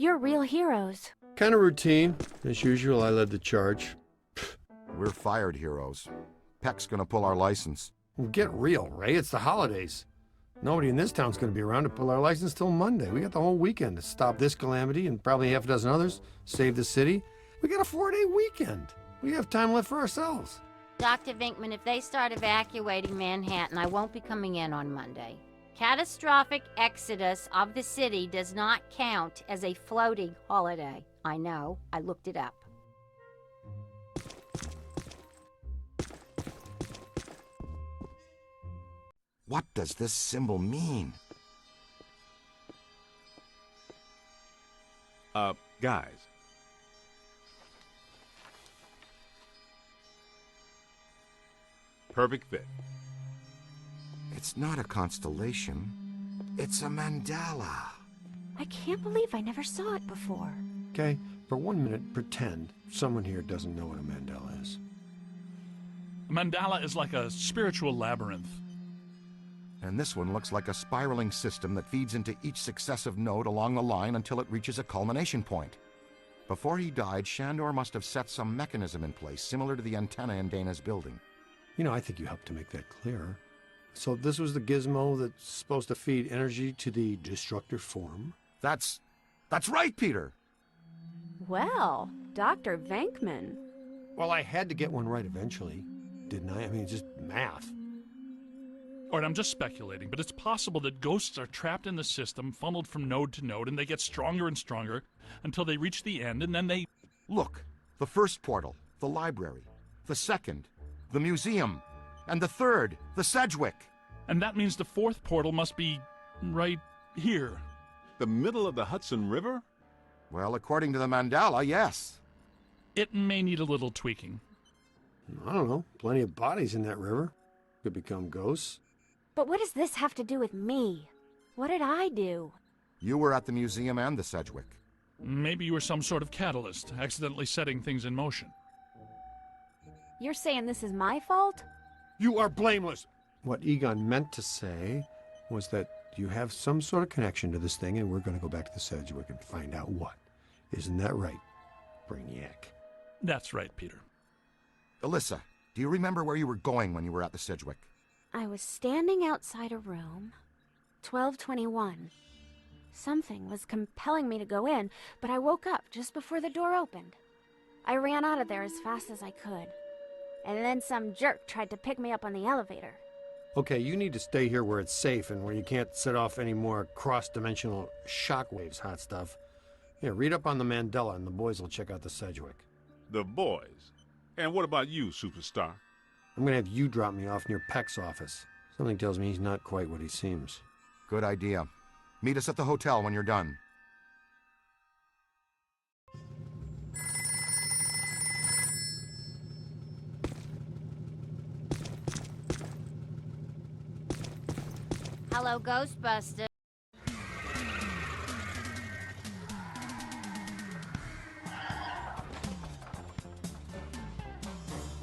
You're real heroes. Kind of routine. As usual, I led the charge. We're fired heroes. Peck's gonna pull our license. Well, get real, Ray. It's the holidays. Nobody in this town's going to be around to pull our license till Monday. We got the whole weekend to stop this calamity and probably half a dozen others, save the city. We got a 4-day weekend. We have time left for ourselves. Dr. Vinkman, if they start evacuating Manhattan, I won't be coming in on Monday. Catastrophic exodus of the city does not count as a floating holiday. I know. I looked it up. What does this symbol mean? Guys. Perfect fit. It's not a constellation. It's a mandala. I can't believe I never saw it before. Okay, for 1 minute, pretend someone here doesn't know what a mandala is. A mandala is like a spiritual labyrinth. And this one looks like a spiraling system that feeds into each successive node along the line until it reaches a culmination point. Before he died, Shandor must have set some mechanism in place, similar to the antenna in Dana's building. You know, I think you helped to make that clearer. So this was the gizmo that's supposed to feed energy to the destructor form? That's right, Peter! Well, Dr. Venkman. Well, I had to get one right eventually, didn't I? I mean, it's just math. All right, I'm just speculating, but it's possible that ghosts are trapped in the system, funneled from node to node, and they get stronger and stronger until they reach the end, and then they... Look, the first portal, the library. The second, the museum. And the third, the Sedgwick. And that means the fourth portal must be right here. The middle of the Hudson River? Well, according to the mandala, yes. It may need a little tweaking. I don't know. Plenty of bodies in that river. Could become ghosts. But what does this have to do with me? What did I do? You were at the museum and the Sedgwick. Maybe you were some sort of catalyst, accidentally setting things in motion. You're saying this is my fault? You are blameless. What Egon meant to say was that you have some sort of connection to this thing, and we're going to go back to the Sedgwick and find out what. Isn't that right, Brainiac? That's right, Peter. Alyssa, do you remember where you were going when you were at the Sedgwick? I was standing outside a room, 1221. Something was compelling me to go in, but I woke up just before the door opened. I ran out of there as fast as I could. And then some jerk tried to pick me up on the elevator. Okay, you need to stay here where it's safe and where you can't set off any more cross-dimensional shockwaves, hot stuff. Yeah, read up on the mandala and the boys will check out the Sedgwick. The boys? And what about you, superstar? I'm gonna have you drop me off near Peck's office. Something tells me he's not quite what he seems. Good idea. Meet us at the hotel when you're done. Hello, Ghostbusters.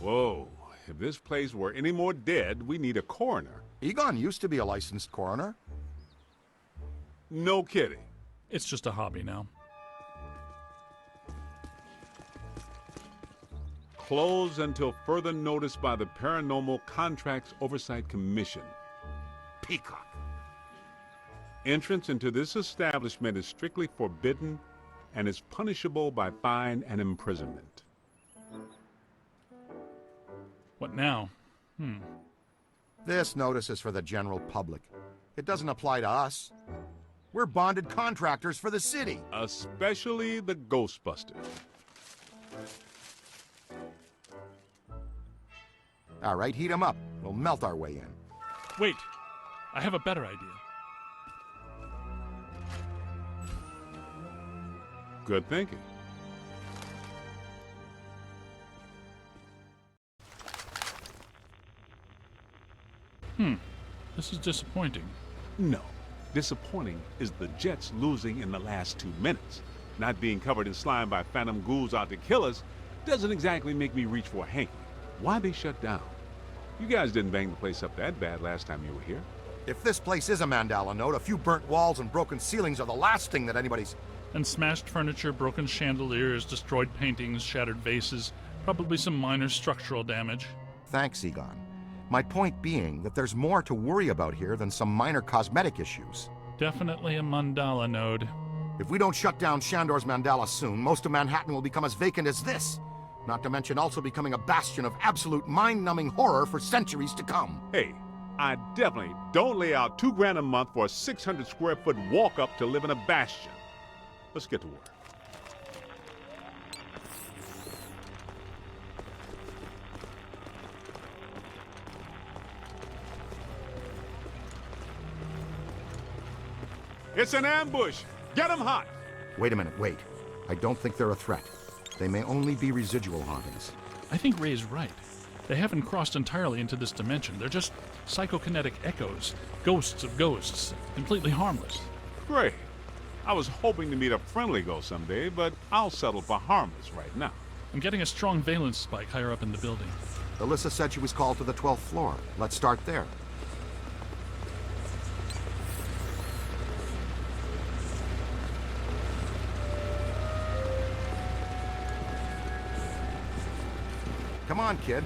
Whoa. If this place were any more dead, we need a coroner. Egon used to be a licensed coroner. No kidding. It's just a hobby now. Closed until further notice by the Paranormal Contracts Oversight Commission. Peacock. Entrance into this establishment is strictly forbidden and is punishable by fine and imprisonment. What now? This notice is for the general public. It doesn't apply to us. We're bonded contractors for the city. Especially the Ghostbusters. All right, heat 'em up. We'll melt our way in. Wait, I have a better idea. Good thinking. This is disappointing. No. Disappointing is the Jets losing in the last 2 minutes. Not being covered in slime by phantom ghouls out to kill us doesn't exactly make me reach for a hanky. Why they shut down? You guys didn't bang the place up that bad last time you were here. If this place is a mandala node, a few burnt walls and broken ceilings are the last thing that anybody's... And smashed furniture, broken chandeliers, destroyed paintings, shattered vases, probably some minor structural damage. Thanks, Egon. My point being that there's more to worry about here than some minor cosmetic issues. Definitely a mandala node. If we don't shut down Shandor's mandala soon, most of Manhattan will become as vacant as this. Not to mention also becoming a bastion of absolute mind-numbing horror for centuries to come. Hey, I definitely don't lay out $2,000 a month for a 600 square foot walk-up to live in a bastion. Let's get to work. It's an ambush! Get 'em hot! Wait a minute, wait. I don't think they're a threat. They may only be residual hauntings. I think Ray's right. They haven't crossed entirely into this dimension. They're just psychokinetic echoes, ghosts of ghosts, completely harmless. Great. I was hoping to meet a friendly ghost someday, but I'll settle for harmless right now. I'm getting a strong valence spike higher up in the building. Alyssa said she was called to the 12th floor. Let's start there. Come on, kid.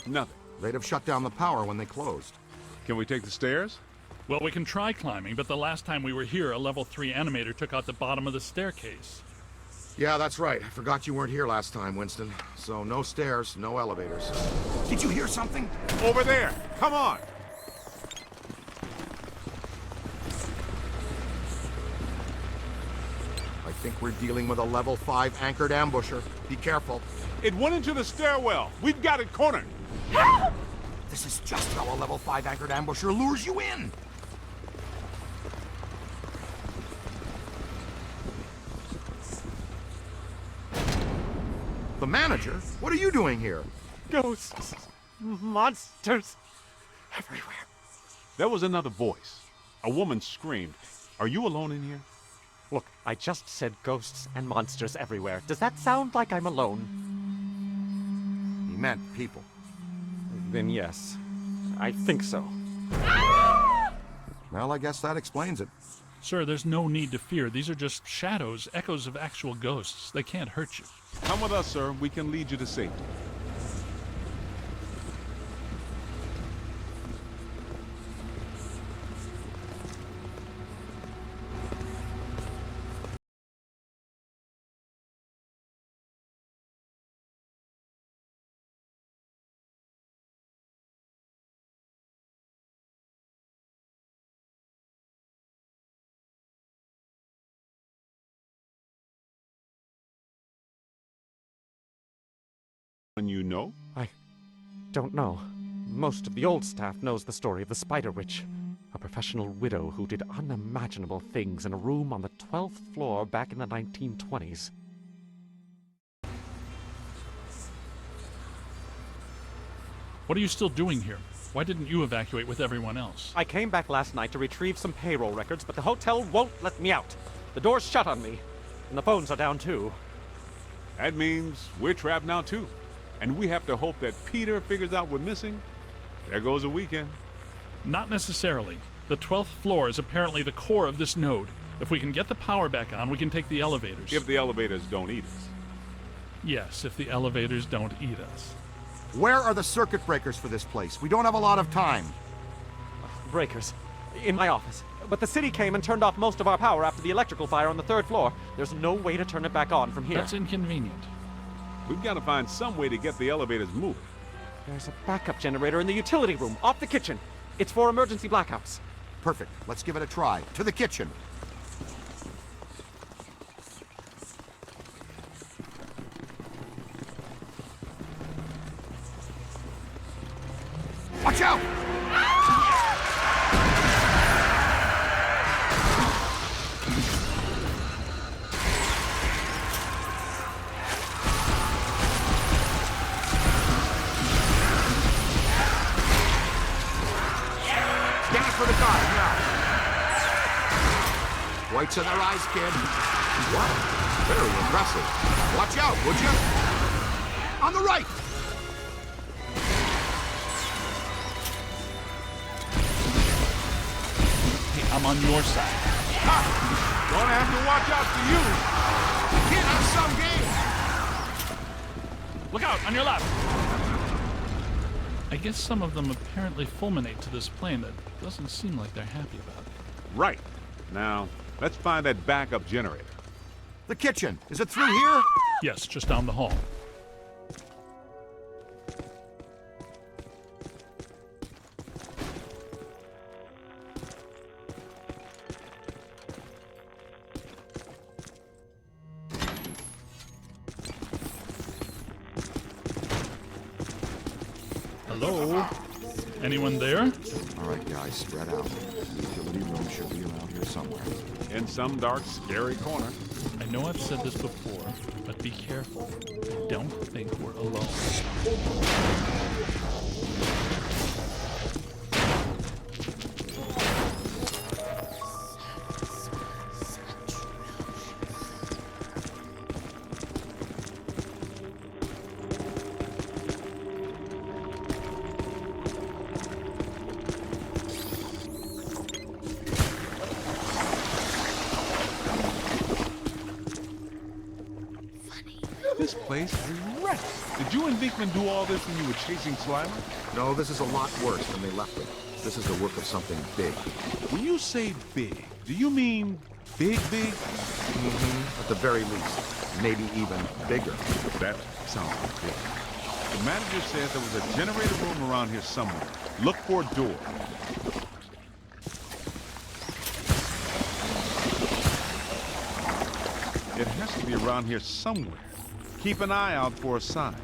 Nothing. They'd have shut down the power when they closed. Can we take the stairs? Well, we can try climbing, but the last time we were here, a level 3 animator took out the bottom of the staircase. Yeah, that's right. I forgot you weren't here last time, Winston. So no stairs, no elevators. Did you hear something? Over there! Come on! I think we're dealing with a level 5 anchored ambusher. Be careful. It went into the stairwell. We've got it cornered. This is just how a level 5 anchored ambusher lures you in. The manager? What are you doing here? Ghosts, monsters, everywhere. There was another voice. A woman screamed. Are you alone in here? Look, I just said ghosts and monsters everywhere. Does that sound like I'm alone? He meant people. Then yes, I think so. Well, I guess that explains it. Sir, there's no need to fear. These are just shadows, echoes of actual ghosts. They can't hurt you. Come with us, sir. We can lead you to safety. You know? I don't know. Most of the old staff knows the story of the Spider Witch, a professional widow who did unimaginable things in a room on the 12th floor back in the 1920s. What are you still doing here? Why didn't you evacuate with everyone else? I came back last night to retrieve some payroll records, but the hotel won't let me out. The door's shut on me, and the phones are down too. That means we're trapped now, too. And we have to hope that Peter figures out we're missing. There goes a weekend. Not necessarily. The 12th floor is apparently the core of this node. If we can get the power back on, we can take the elevators. If the elevators don't eat us. Yes, if the elevators don't eat us. Where are the circuit breakers for this place? We don't have a lot of time. Breakers. In my office. But the city came and turned off most of our power after the electrical fire on the 3rd floor. There's no way to turn it back on from here. That's inconvenient. We've got to find some way to get the elevators moving. There's a backup generator in the utility room, off the kitchen. It's for emergency blackouts. Perfect. Let's give it a try. To the kitchen. Watch out! For the car, now. Whites in their eyes, kid. What? Very impressive. Watch out, would you? On the right! Hey, I'm on your side. Gonna have to watch out for you. The kid has some game! Look out, on your left! I guess some of them apparently fulminate to this plane that doesn't seem like they're happy about it. Right. Now, let's find that backup generator. The kitchen. Is it through here? Yes, just down the hall. Hello? Anyone there? All right, guys, spread out. The utility room should be around here somewhere. In some dark, scary corner. I know I've said this before, but be careful. I don't think we're alone. This place is wrecked. Did you and Vinkman do all this when you were chasing Slimer? No, this is a lot worse than they left it. This is the work of something big. When you say big, do you mean big, big? At the very least. Maybe even bigger. That sounds big. The manager says there was a generator room around here somewhere. Look for a door. It has to be around here somewhere. Keep an eye out for a sign.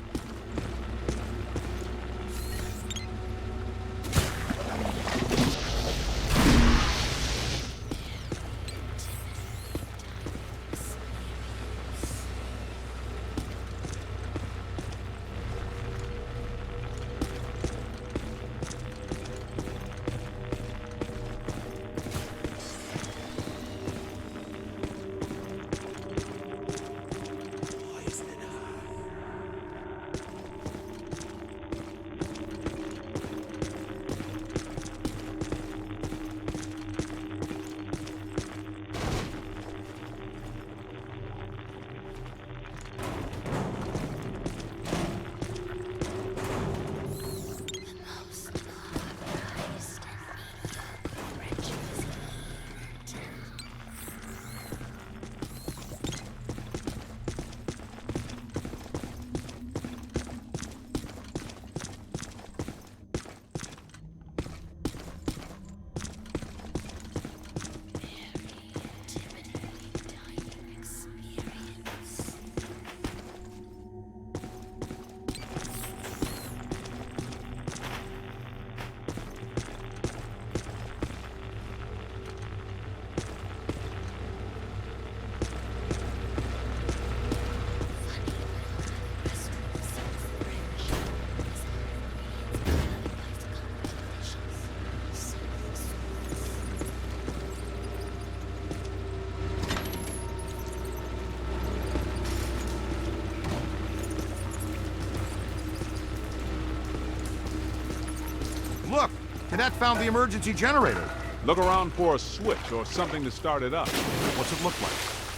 Look! Cadet found the emergency generator. Look around for a switch or something to start it up. What's it look like?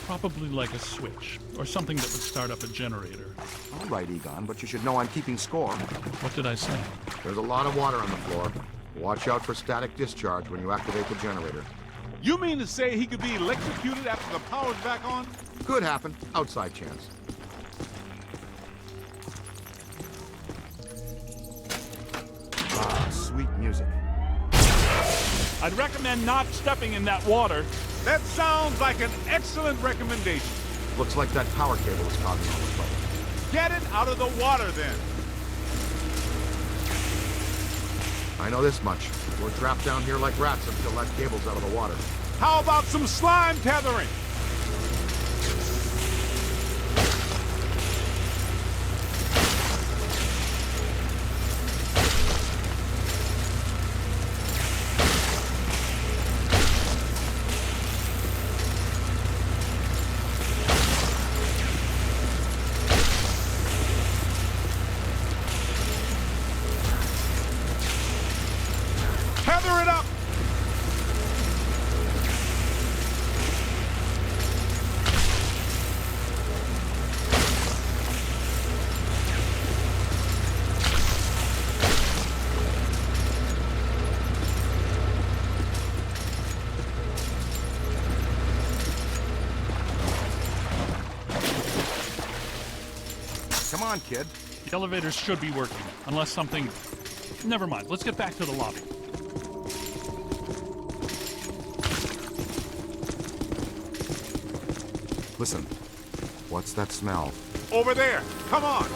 Probably like a switch, or something that would start up a generator. All right, Egon, but you should know I'm keeping score. What did I say? There's a lot of water on the floor. Watch out for static discharge when you activate the generator. You mean to say he could be electrocuted after the power's back on? Could happen. Outside chance. Ah, sweet music. I'd recommend not stepping in that water. That sounds like an excellent recommendation. Looks like that power cable is causing all the trouble. Get it out of the water then. I know this much. We're trapped down here like rats until that cable's out of the water. How about some slime tethering? Gather it up! Come on, kid. The elevators should be working, unless something... Never mind, let's get back to the lobby. Listen, what's that smell? Over there! Come on!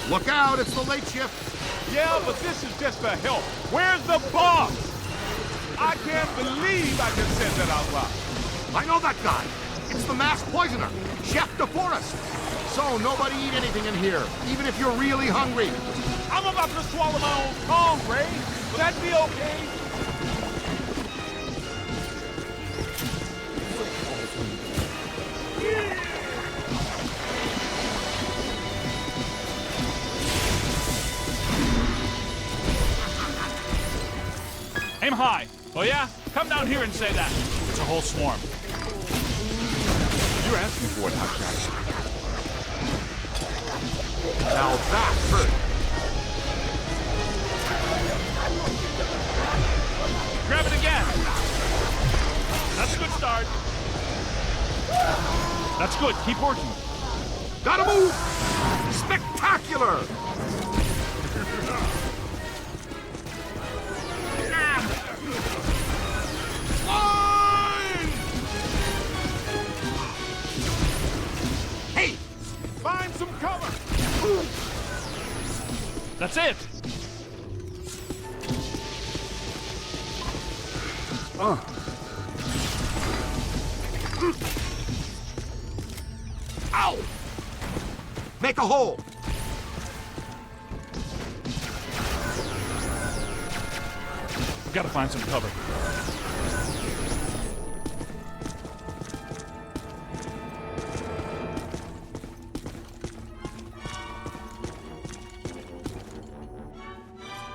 Look out, it's the late shift! Yeah, but this is just for help. Where's the boss? I can't believe I just said that out loud. I know that guy. It's the masked poisoner, Chef DeForest. So nobody eat anything in here, even if you're really hungry. I'm about to swallow my own tongue, Ray. Will that be okay? Aim high. Oh yeah? Come down here and say that. It's a whole swarm. You're asking for it, Hotshot. Now that hurt. Grab it again. That's a good start. That's good. Keep working. Gotta move! Spectacular! Line! Hey! Find some cover! That's it. Ow! Make a hole! We've got to find some cover.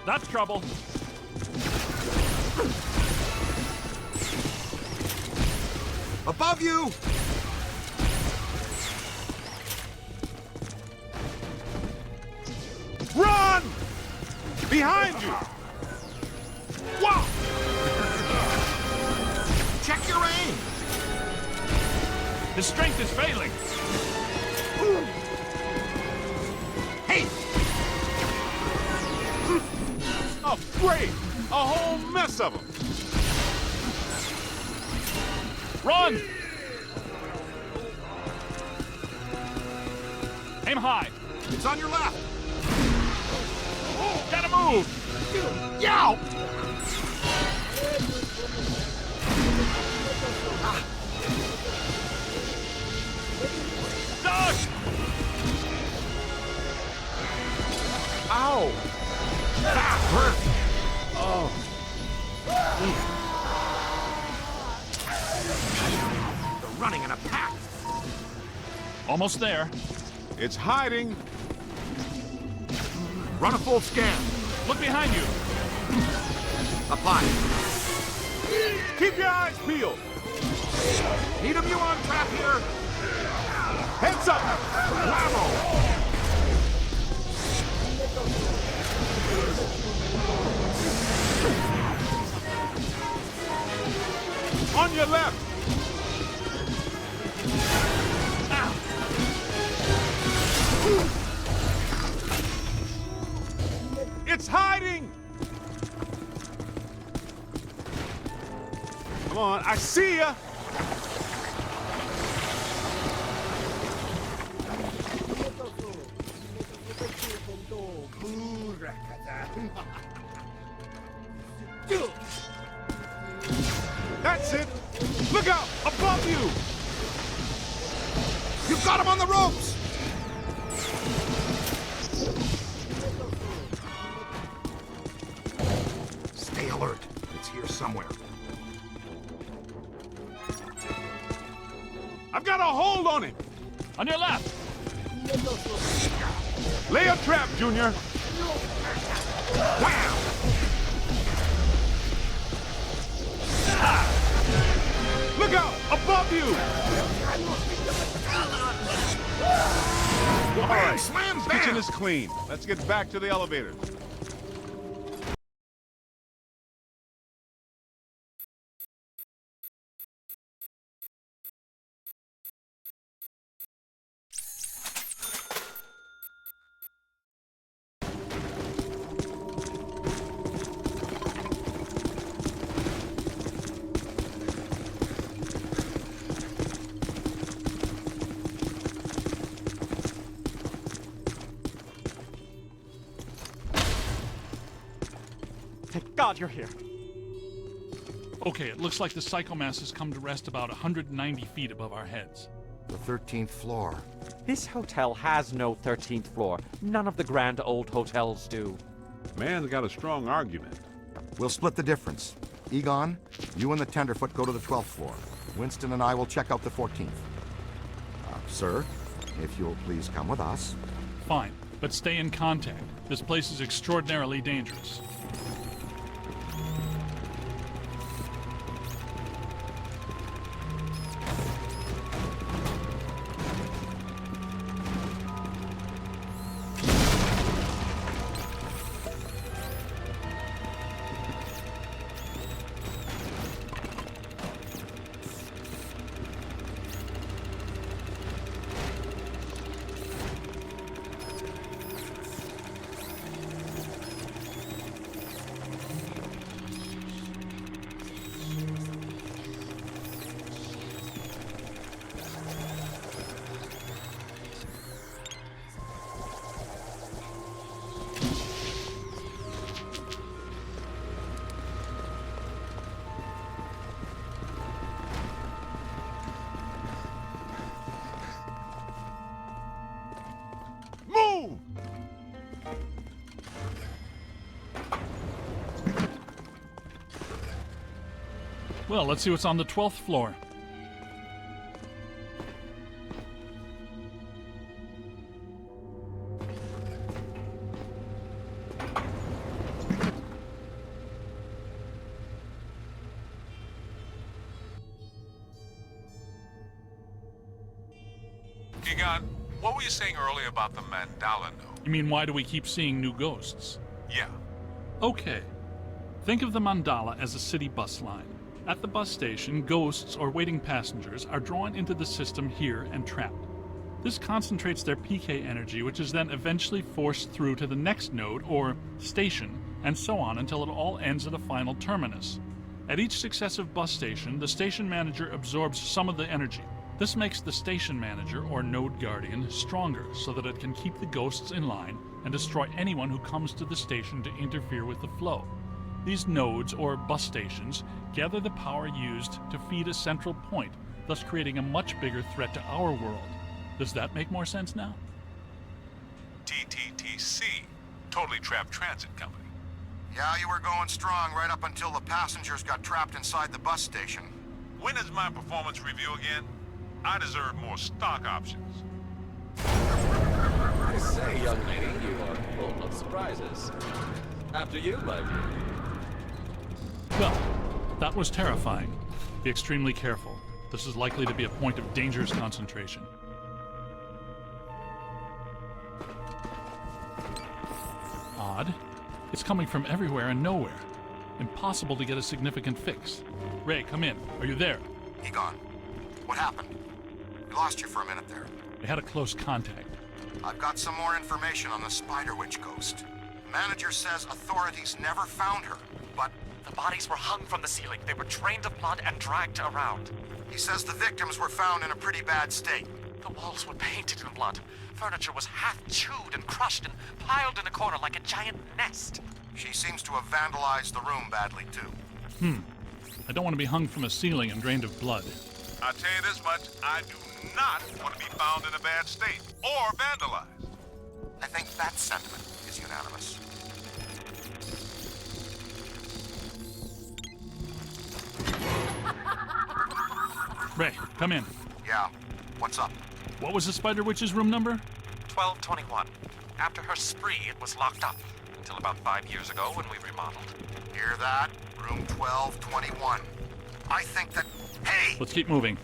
That's trouble. Above you! Run! Behind you! Wow! Check your aim! His strength is failing. Hey! Oh, great! A whole mess of them! Run! Aim high. It's on your left! Gotta move! Yow! Dodge! Ow! That hurt! Oh. They're running in a pack! Almost there. It's hiding. Run a full scan. Look behind you. Apply. Keep your eyes peeled. Need a muon trap here. Heads up! Bravo! On your left! It's hiding! Come on, I see ya! That's it! Look out! Above you! You've got him on the ropes! Stay alert. It's here somewhere. I've got a hold on him! On your left. Lay a trap, Junior! Wow! you! All right, Slam, this bam! kitchen is clean. Let's get back to the elevators. Thank God you're here. Okay, it looks like the psychomass has come to rest about 190 feet above our heads. The 13th floor. This hotel has no 13th floor. None of the grand old hotels do. Man's got a strong argument. We'll split the difference. Egon, you and the Tenderfoot go to the 12th floor. Winston and I will check out the 14th. Sir, if you'll please come with us. Fine, but stay in contact. This place is extraordinarily dangerous. Move! Well, let's see what's on the 12th floor. Egon, what were you saying earlier about the mandala node? You mean, why do we keep seeing new ghosts? Yeah. Okay. Think of the mandala as a city bus line. At the bus station, ghosts or waiting passengers are drawn into the system here and trapped. This concentrates their PK energy, which is then eventually forced through to the next node or station, and so on until it all ends at a final terminus. At each successive bus station, the station manager absorbs some of the energy. This makes the station manager or node guardian stronger so that it can keep the ghosts in line and destroy anyone who comes to the station to interfere with the flow. These nodes or bus stations gather the power used to feed a central point, thus creating a much bigger threat to our world. Does that make more sense now? TTTC, Totally Trapped Transit Company. Yeah, you were going strong right up until the passengers got trapped inside the bus station. When is my performance review again? I deserve more stock options. I say, young lady, you are full of surprises. After you, my dear. Well, that was terrifying. Be extremely careful. This is likely to be a point of dangerous concentration. Odd. It's coming from everywhere and nowhere. Impossible to get a significant fix. Ray, come in. Are you there? Egon, what happened? We lost you for a minute there. We had a close contact. I've got some more information on the Spider Witch ghost. Manager says authorities never found her, but The bodies were hung from the ceiling. They were drained of blood and dragged around. he says the victims were found in a pretty bad state. The walls were painted in blood. Furniture was half chewed and crushed and piled in a corner like a giant nest. She seems to have vandalized the room badly, too. I don't want to be hung from a ceiling and drained of blood. I'll tell you this much, I do not want to be found in a bad state or vandalized. I think that sentiment is unanimous. Ray, come in. Yeah, what's up? What was the Spider Witch's room number? 1221. After her spree, it was locked up. Until about 5 years ago when we remodeled. Hear that? Room 1221. I think that... Hey! Let's keep moving.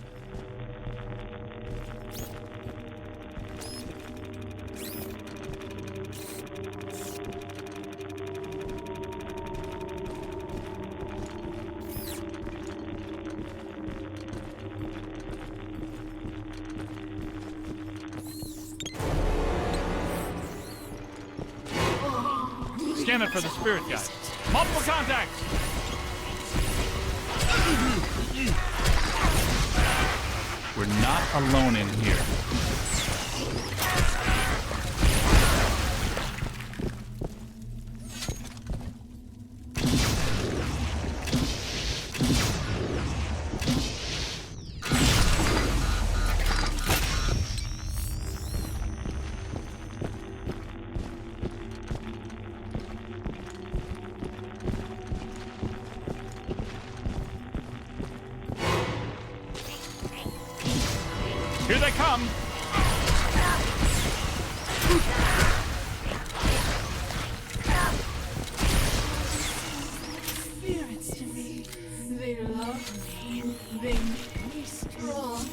Scan it for the spirit guide. Multiple contacts! We're not alone in here. Here they come! Spirits to me. They love me. They make me strong.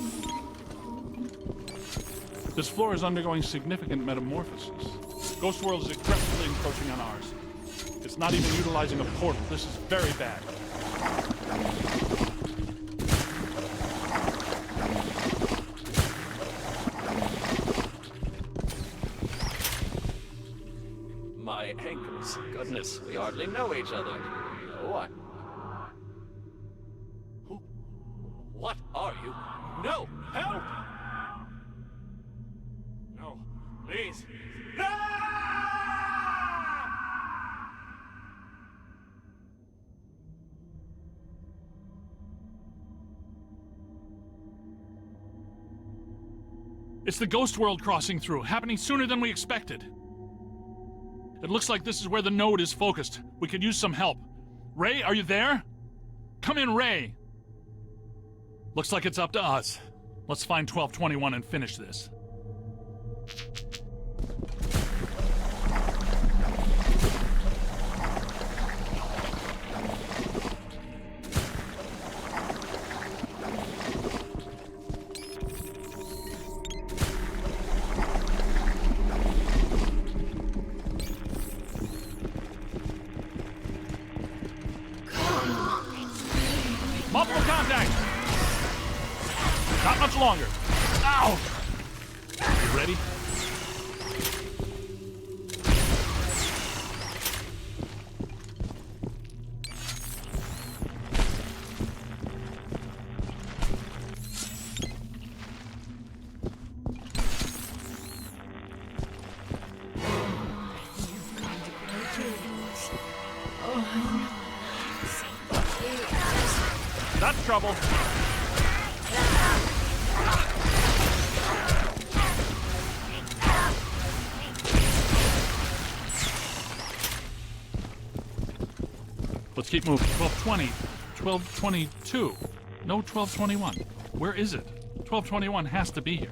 This floor is undergoing significant metamorphosis. Ghost World is aggressively encroaching on ours. It's not even utilizing a portal. This is very bad. My ankles. Goodness, we hardly know each other. No, I... Who? What are you? No! Help! No, please. It's the Ghost World crossing through, happening sooner than we expected. It looks like this is where the node is focused. We could use some help. Ray, are you there? Come in, Ray. Looks like it's up to us. Let's find 1221 and finish this. Multiple contact! Not much longer. Ow! You ready? That's trouble. Let's keep moving. 1220, 1222. No 1221. Where is it? 1221 has to be here.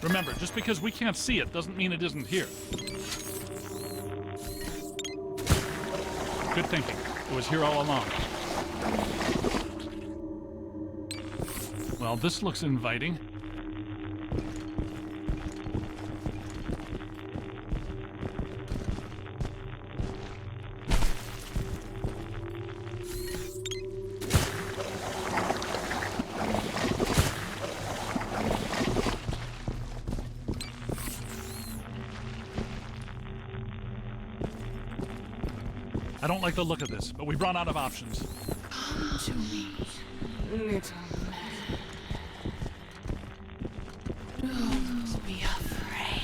Remember, just because we can't see it doesn't mean it isn't here. Good thinking. It was here all along. Well, this looks inviting. I don't like the look of this, but we've run out of options. Come to me, little man. Don't be afraid.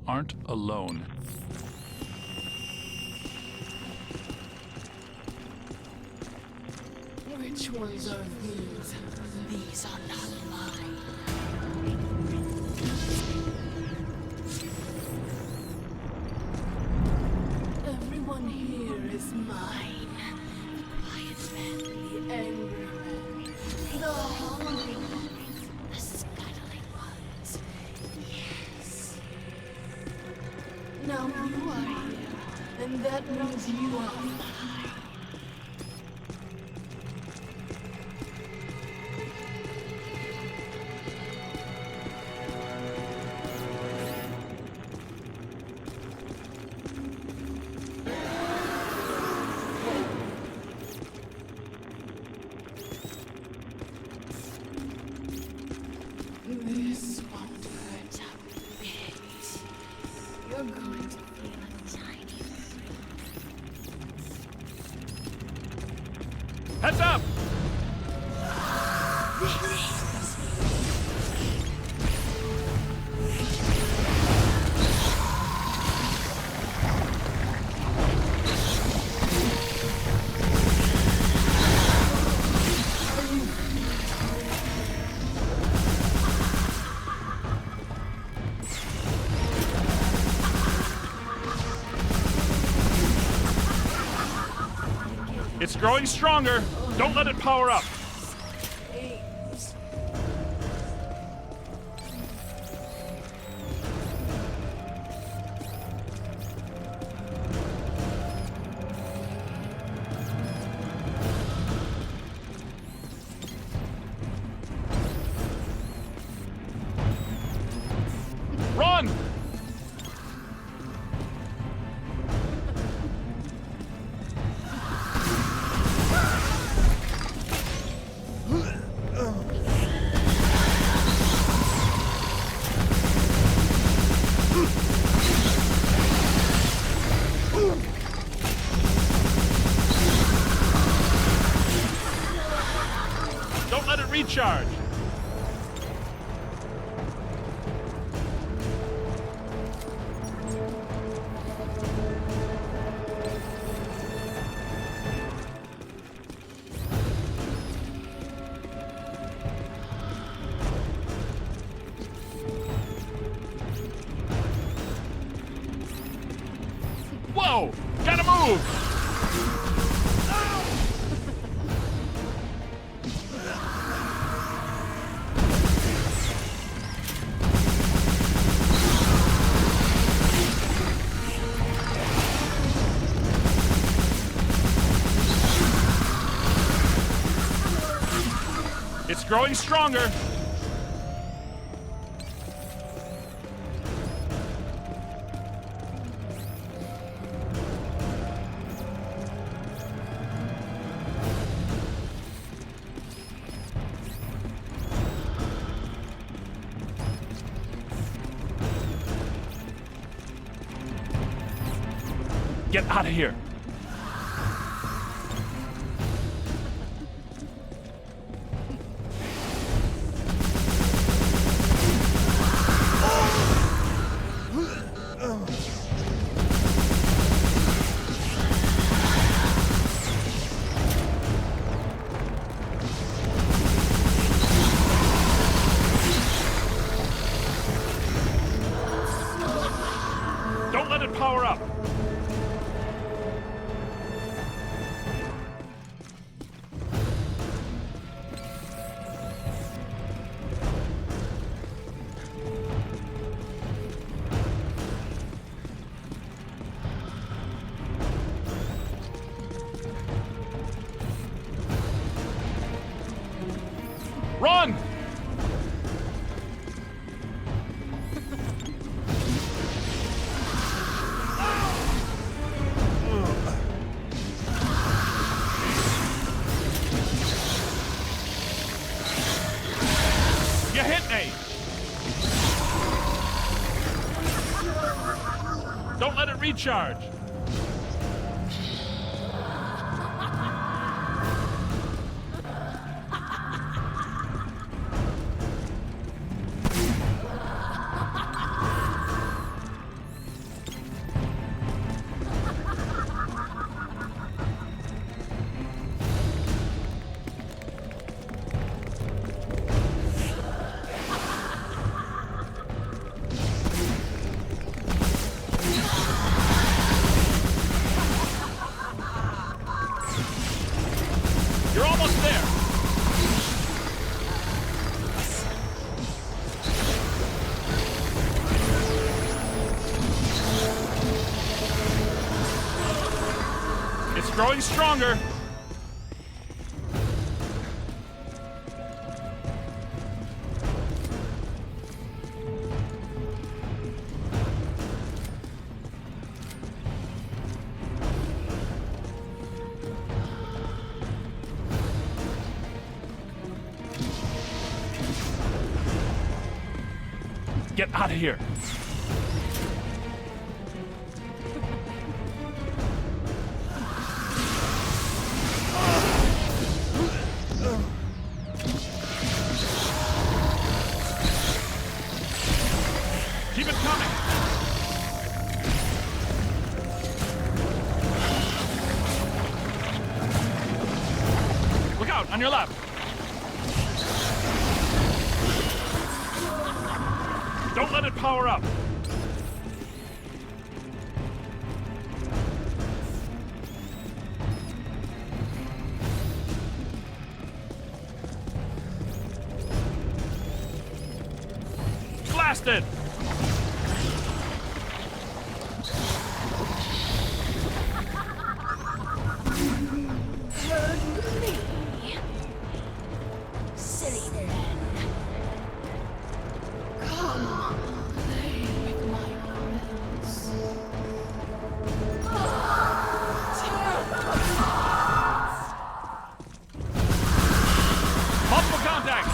aren't alone. Which ones are these? These are not mine. Everyone here is mine. The quiet man, the angry man, the hungry ones, the scuttling ones. Yes. Now you are here, and that means you are mine. This won't hurt a bit. You're going to feel a tiny thrill. Heads up! It's growing stronger. Don't let it power up. Run! Don't let it recharge. Whoa! Gotta move! It's growing stronger. Get out of here. Don't let it power up. Run! You hit me! Don't let it recharge. growing stronger. Get out of here. Keep it coming. Look out, on your left. Don't let it power up. Blasted! Silly men. Come, play with my friends. Multiple contact!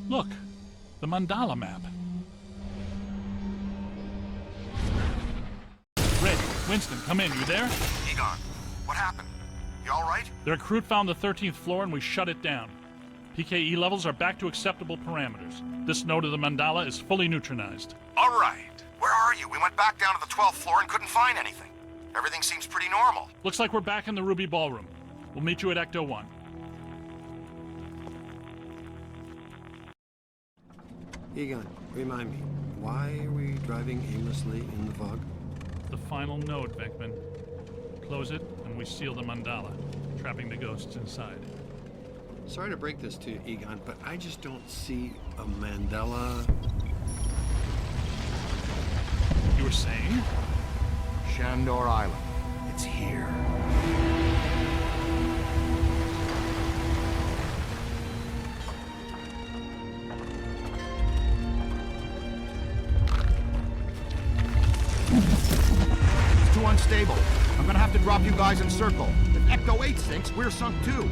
Look, the mandala map. Red, Winston, come in. You there? Egon, what happened? You all right? The recruit found the 13th floor and we shut it down. PKE levels are back to acceptable parameters. This node of the mandala is fully neutronized. All right. Where are you? We went back down to the 12th floor and couldn't find anything. Everything seems pretty normal. Looks like we're back in the Ruby Ballroom. We'll meet you at Ecto 1. Egon, remind me, why are we driving aimlessly in the fog? The final node, Beckman. Close it, and we seal the mandala, trapping the ghosts inside. Sorry to break this to you, Egon, but I just don't see a Mandela. You were saying? Shandor Island. It's here. It's too unstable. I'm gonna have to drop you guys in circle. If Ecto 8 sinks, we're sunk too.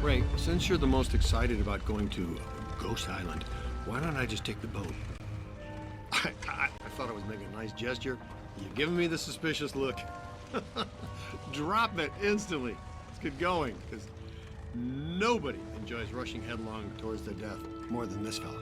Ray, since you're the most excited about going to Ghost Island, why don't I just take the boat? I thought I was making a nice gesture. You're giving me the suspicious look. Drop it instantly. Let's get going, because nobody enjoys rushing headlong towards their death more than this fella.